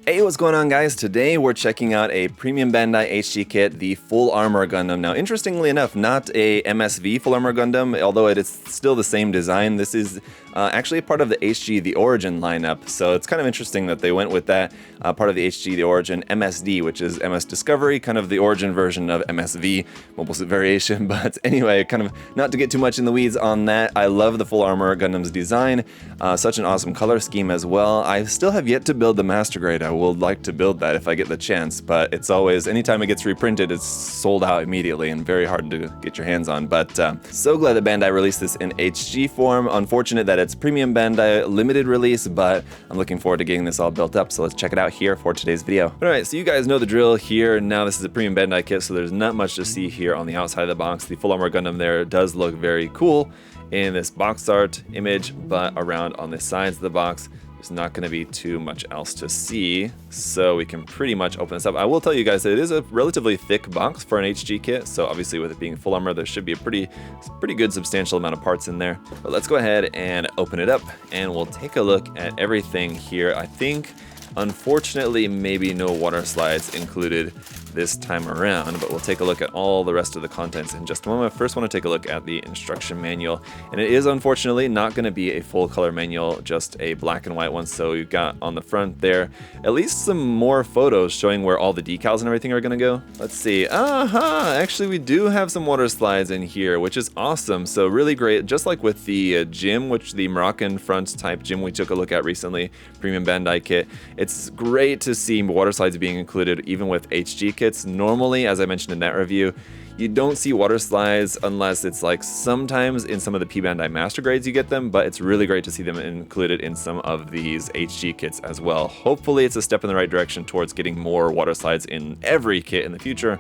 Hey, what's going on, guys? Today we're checking out a Premium Bandai HD kit, the Full Armor Gundam. Now, interestingly enough, not a MSV Full Armor Gundam, although it is still the same design. This is actually part of the HG, the Origin lineup, so it's kind of interesting that they went with that, part of the HG, the Origin MSD, which is MS Discovery, kind of the Origin version of MSV, mobile suit variation. But anyway, kind of not to get too much in the weeds on that, I love the Full Armor Gundam's design, such an awesome color scheme as well. I still have yet to build the Master Grade. I would like to build that if I get the chance, but it's always, anytime it gets reprinted, it's sold out immediately and very hard to get your hands on. But so glad that Bandai released this in HG form. Unfortunate that it's Premium Bandai limited release, but I'm looking forward to getting this all built up, so let's check it out here for today's video. Alright, so you guys know the drill here. Now this is a Premium Bandai kit, so there's not much to see here on the outside of the box. The Full Armor Gundam there does look very cool in this box art image, but around on the sides of the box, there's not going to be too much else to see, so we can pretty much open this up. I will tell you guys that it is a relatively thick box for an HG kit, so obviously with it being full armor, there should be a pretty good substantial amount of parts in there. But let's go ahead and open it up, and we'll take a look at everything here. I think, unfortunately, maybe no water slides included this time around, but we'll take a look at all the rest of the contents in just a moment. First, I want to take a look at the instruction manual, and it is unfortunately not going to be a full color manual, just a black and white one. So you've got on the front there at least some more photos showing where all the decals and everything are going to go. Let's see. Actually, we do have some water slides in here, which is awesome. So really great, just like with the gym, which the Moroccan front type gym we took a look at recently, Premium Bandai kit. It's great to see water slides being included even with HG kits. Normally, as I mentioned in that review, you don't see water slides unless it's like sometimes in some of the P-Bandai Master Grades you get them, but it's really great to see them included in some of these HG kits as well. Hopefully it's a step in the right direction towards getting more water slides in every kit in the future,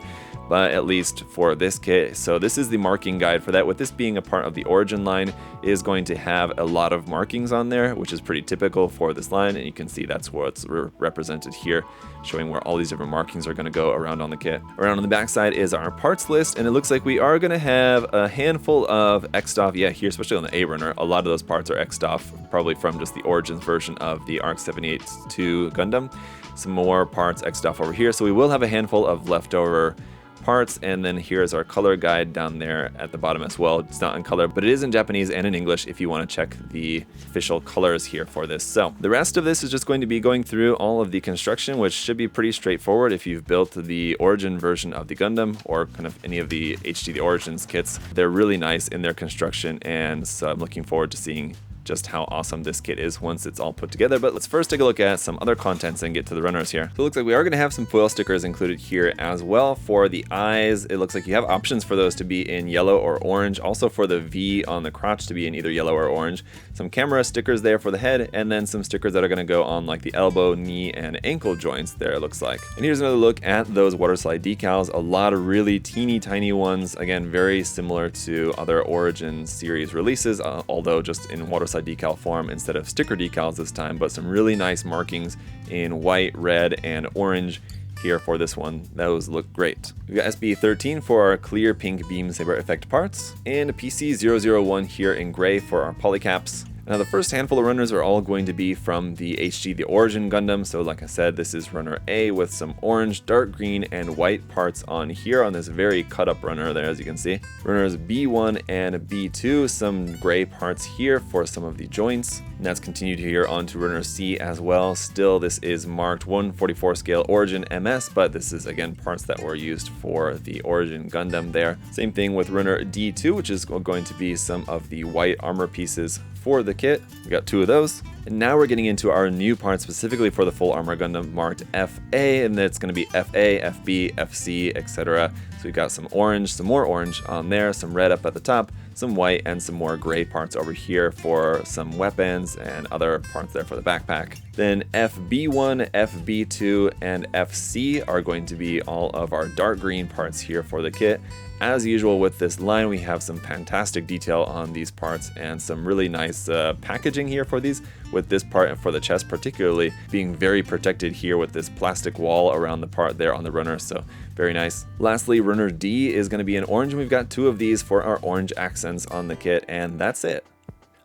but at least for this kit. So this is the marking guide for that. With this being a part of the Origin line, it is going to have a lot of markings on there, which is pretty typical for this line, and you can see that's what's represented here, showing where all these different markings are going to go around on the kit. Around on the back side is our parts list, and it looks like we are going to have a handful of X-Stoff. Yeah, here, especially on the A-Runner, a lot of those parts are X-Stoff, probably from just the Origins version of the ARC 78-2 Gundam. Some more parts X-Stoff over here, so we will have a handful of leftover parts. And then here's our color guide down there at the bottom as well. It's not in color, but it is in Japanese and in English if you want to check the official colors here for this. So the rest of this is just going to be going through all of the construction, which should be pretty straightforward if you've built the Origin version of the Gundam or kind of any of the HG the Origins kits. They're really nice in their construction, and so I'm looking forward to seeing just how awesome this kit is once it's all put together. But let's first take a look at some other contents and get to the runners here. So it looks like we are going to have some foil stickers included here as well. For the eyes, it looks like you have options for those to be in yellow or orange. Also for the V on the crotch to be in either yellow or orange. Some camera stickers there for the head, and then some stickers that are going to go on like the elbow, knee, and ankle joints there, it looks like. And here's another look at those water slide decals. A lot of really teeny tiny ones. Again, very similar to other Origin series releases, although just in water slide decal form instead of sticker decals this time, but some really nice markings in white, red, and orange here for this one. Those look great. We've got SB13 for our clear pink beam saber effect parts, and PC001 here in gray for our polycaps. Now the first handful of runners are all going to be from the HG the Origin Gundam. So like I said, this is runner A with some orange, dark green, and white parts on here on this very cut up runner there, as you can see. Runners B1 and B2, some gray parts here for some of the joints. And that's continued here on to runner C as well. Still, this is marked 1/44 scale Origin MS, but this is again parts that were used for the Origin Gundam there. Same thing with runner D2, which is going to be some of the white armor pieces for the kit. We got 2 of those. And now we're getting into our new parts specifically for the Full Armor Gundam marked FA, and that's going to be FA, FB, FC, etc. So we've got some orange, some more orange on there, some red up at the top, some white, and some more gray parts over here for some weapons and other parts there for the backpack. Then FB1, FB2, and FC are going to be all of our dark green parts here for the kit. As usual with this line, we have some fantastic detail on these parts and some really nice packaging here for these, with this part for the chest particularly being very protected here with this plastic wall around the part there on the runner, so very nice. Lastly, runner D is going to be in orange, and we've got 2 of these for our orange accents on the kit, and that's it.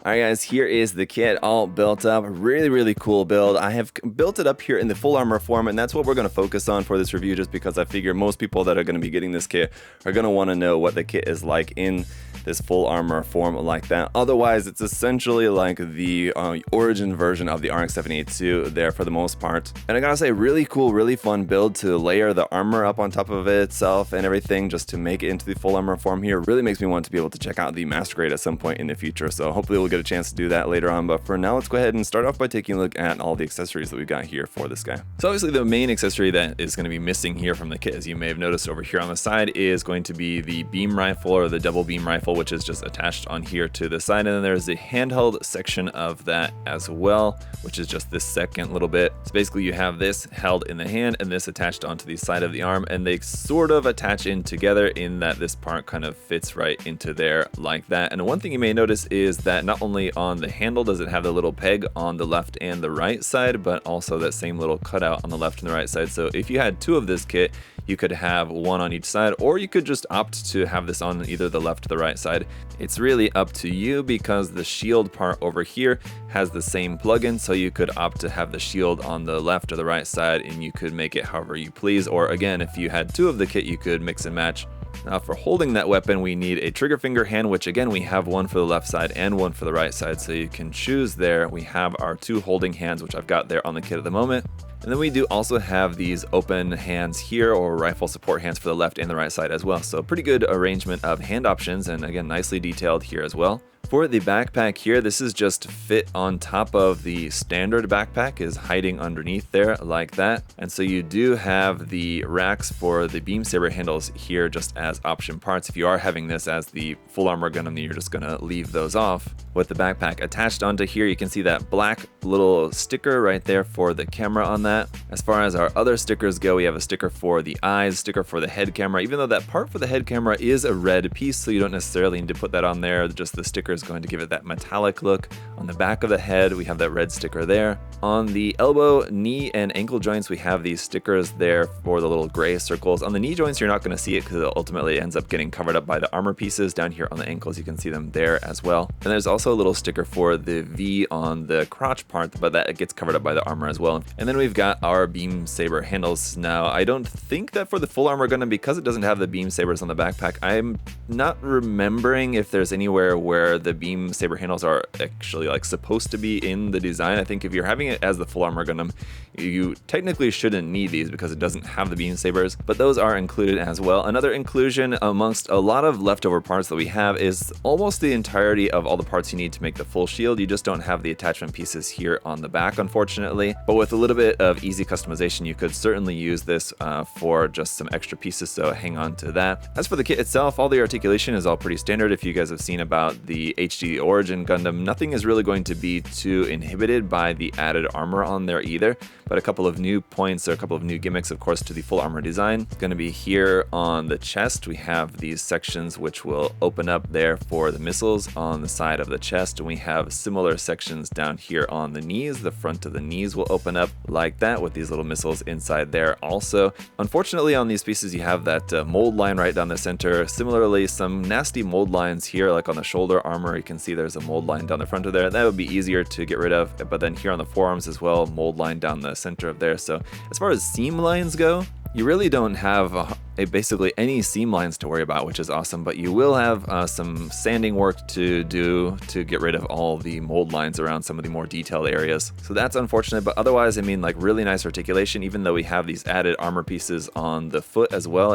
Alright guys, here is the kit all built up. Really cool build. I have built it up here in the full armor form, and that's what we're going to focus on for this review, just because I figure most people that are going to be getting this kit are going to want to know what the kit is like in this full armor form like that. Otherwise, it's essentially like the Origin version of the RX-782 there for the most part. And I gotta say, really cool, really fun build to layer the armor up on top of itself and everything just to make it into the full armor form here. Really makes me want to be able to check out the Master Grade at some point in the future, so hopefully we'll get a chance to do that later on. But for now, let's go ahead and start off by taking a look at all the accessories that we've got here for this guy. So obviously the main accessory that is going to be missing here from the kit, as you may have noticed over here on the side, is going to be the beam rifle, or the double beam rifle, which is just attached on here to the side. And then there's the handheld section of that as well, which is just this second little bit. So basically you have this held in the hand and this attached onto the side of the arm, and they sort of attach in together in that this part kind of fits right into there like that. And one thing you may notice is that not only on the handle does it have the little peg on the left and the right side, but also that same little cutout on the left and the right side. So if you had two of this kit, you could have one on each side, or you could just opt to have this on either the left or the right side. It's really up to you, because the shield part over here has the same plugin, so you could opt to have the shield on the left or the right side, and you could make it however you please. Or again, if you had two of the kit, you could mix and match. Now for holding that weapon, we need a trigger finger hand, which again, we have one for the left side and one for the right side, so you can choose there. We have our two holding hands, which I've got there on the kit at the moment. And then we do also have these open hands here, or rifle support hands for the left and the right side as well. So pretty good arrangement of hand options, and again, nicely detailed here as well. For the backpack here, this is just fit on top of the standard backpack, is hiding underneath there like that. And so you do have the racks for the beam saber handles here just as option parts. If you are having this as the full armor Gundam, then you're just gonna leave those off. With the backpack attached onto here, you can see that black little sticker right there for the camera on that. As far as our other stickers go, we have a sticker for the eyes, sticker for the head camera, even though that part for the head camera is a red piece, so you don't necessarily need to put that on there. Just the sticker is going to give it that metallic look. On the back of the head, we have that red sticker there. On the elbow, knee, and ankle joints, we have these stickers there for the little gray circles. On the knee joints, you're not going to see it because it ultimately ends up getting covered up by the armor pieces. Down here on the ankles, you can see them there as well. And there's also a little sticker for the V on the crotch part, but that gets covered up by the armor as well. And then we've got our beam saber handles. Now, I don't think that for the full armor Gundam, because it doesn't have the beam sabers on the backpack, I'm not remembering if there's anywhere where the beam saber handles are actually like supposed to be in the design. I think if you're having it as the full armor Gundam, you technically shouldn't need these because it doesn't have the beam sabers, but those are included as well. Another inclusion amongst a lot of leftover parts that we have is almost the entirety of all the parts you need to make the full shield. You just don't have the attachment pieces here on the back, unfortunately, but with a little bit of easy customization, you could certainly use this for just some extra pieces, so hang on to that. As for the kit itself, all the articulation is all pretty standard. If you guys have seen about the HD Origin Gundam, nothing is really going to be too inhibited by the added armor on there either, but a couple of new points, or a couple of new gimmicks, of course, to the full armor design. It's going to be here on the chest. We have these sections which will open up there for the missiles on the side of the chest, and we have similar sections down here on the knees. The front of the knees will open up like that with these little missiles inside there also. Unfortunately, on these pieces, you have that mold line right down the center. Similarly, some nasty mold lines here, like on the shoulder armor, you can see there's a mold line down the front of there. That would be easier to get rid of, but then here on the forearms as well, mold line down the center of there. So as far as seam lines go, you really don't have basically any seam lines to worry about, which is awesome, but you will have some sanding work to do to get rid of all the mold lines around some of the more detailed areas. So that's unfortunate, but otherwise, I mean, like, really nice articulation. Even though we have these added armor pieces on the foot as well,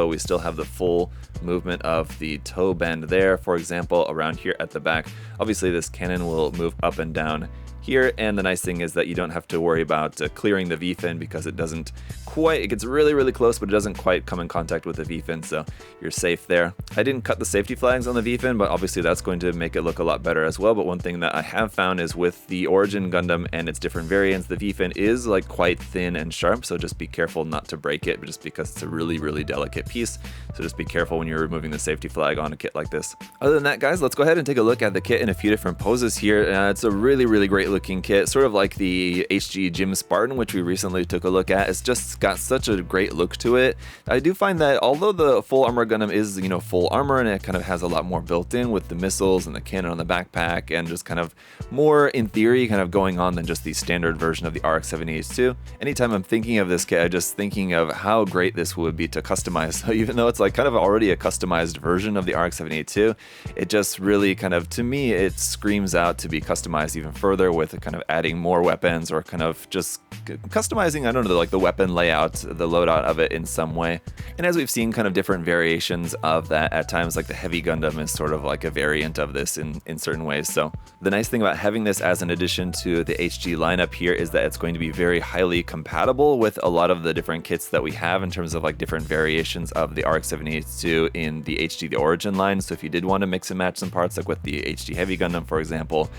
we still have the full movement of the toe bend there, for example, around here at the back. Obviously, this cannon will move up and down here, and the nice thing is that you don't have to worry about clearing the V-fin, because it doesn't quite, it gets really close, but it doesn't quite come in contact with the V-fin, so you're safe there. I didn't cut the safety flags on the V-fin, but obviously that's going to make it look a lot better as well. But one thing that I have found is with the Origin Gundam and its different variants, the V-fin is like quite thin and sharp, so just be careful not to break it, just because it's a really delicate piece. So just be careful when you're removing the safety flag on a kit like this. Other than that, guys, let's go ahead and take a look at the kit in a few different poses here. It's a really great looking kit, sort of like the HG Gym Spartan, which we recently took a look at. It's just got such a great look to it. I do find that although the full Armor Gundam is, you know, full armor and it kind of has a lot more built in with the missiles and the cannon on the backpack and just kind of more in theory kind of going on than just the standard version of the RX-78-2. Anytime I'm thinking of this kit, I'm just thinking of how great this would be to customize. So even though it's like kind of already a customized version of the RX-78-2, it just really kind of, to me, it screams out to be customized even further with kind of adding more weapons or kind of just customizing, I don't know, like the weapon layout, the loadout of it in some way. And as we've seen kind of different variations of that at times, like the Heavy Gundam is sort of like a variant of this in certain ways. So the nice thing about having this as an addition to the HG lineup here is that it's going to be very highly compatible with a lot of the different kits that we have in terms of like different variations of the RX-78-2 in the HG, the Origin line. So if you did want to mix and match some parts, like with the HG Heavy Gundam, for example,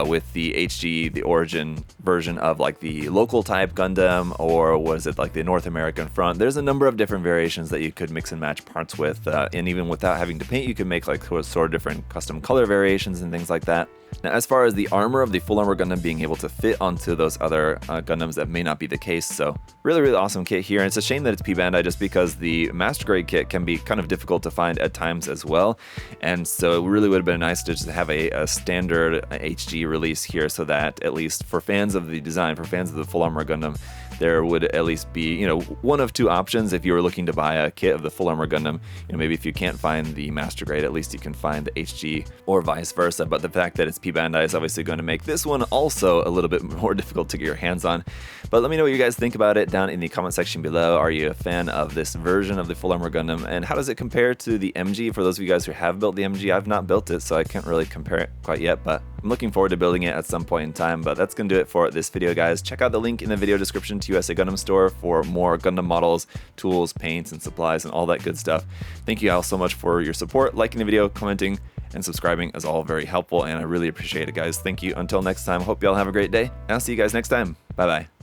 with the HG, the Origin version of like the local type Gundam, or was it like the North American front, there's a number of different variations that you could mix and match parts with, and even without having to paint, you can make like sort of different custom color variations and things like that. Now, as far as the armor of the full armor Gundam being able to fit onto those other Gundams, that may not be the case. So really awesome kit here. And it's a shame that it's P-Bandai just because the master grade kit can be kind of difficult to find at times as well. And so it really would have been nice to just have a standard HG release here so that at least for fans of the design, for fans of the full armor Gundam, there would at least be, you know, one of two options if you were looking to buy a kit of the full armor Gundam. You know, maybe if you can't find the master grade, at least you can find the HG or vice versa. But the fact that it's P-Bandai is obviously going to make this one also a little bit more difficult to get your hands on. But let me know what you guys think about it down in the comment section below. Are you a fan of this version of the full armor Gundam, and how does it compare to the MG? For those of you guys who have built the MG, I've not built it, so I can't really compare it quite yet, but I'm looking forward to building it at some point in time. But that's going to do it for this video, guys. Check out the link in the video description to USA Gundam Store for more Gundam models, tools, paints, and supplies, and all that good stuff. Thank you all so much for your support, liking the video, commenting, and subscribing is all very helpful, and I really appreciate it, guys. Thank you. Until next time, hope you all have a great day, and I'll see you guys next time. Bye-bye.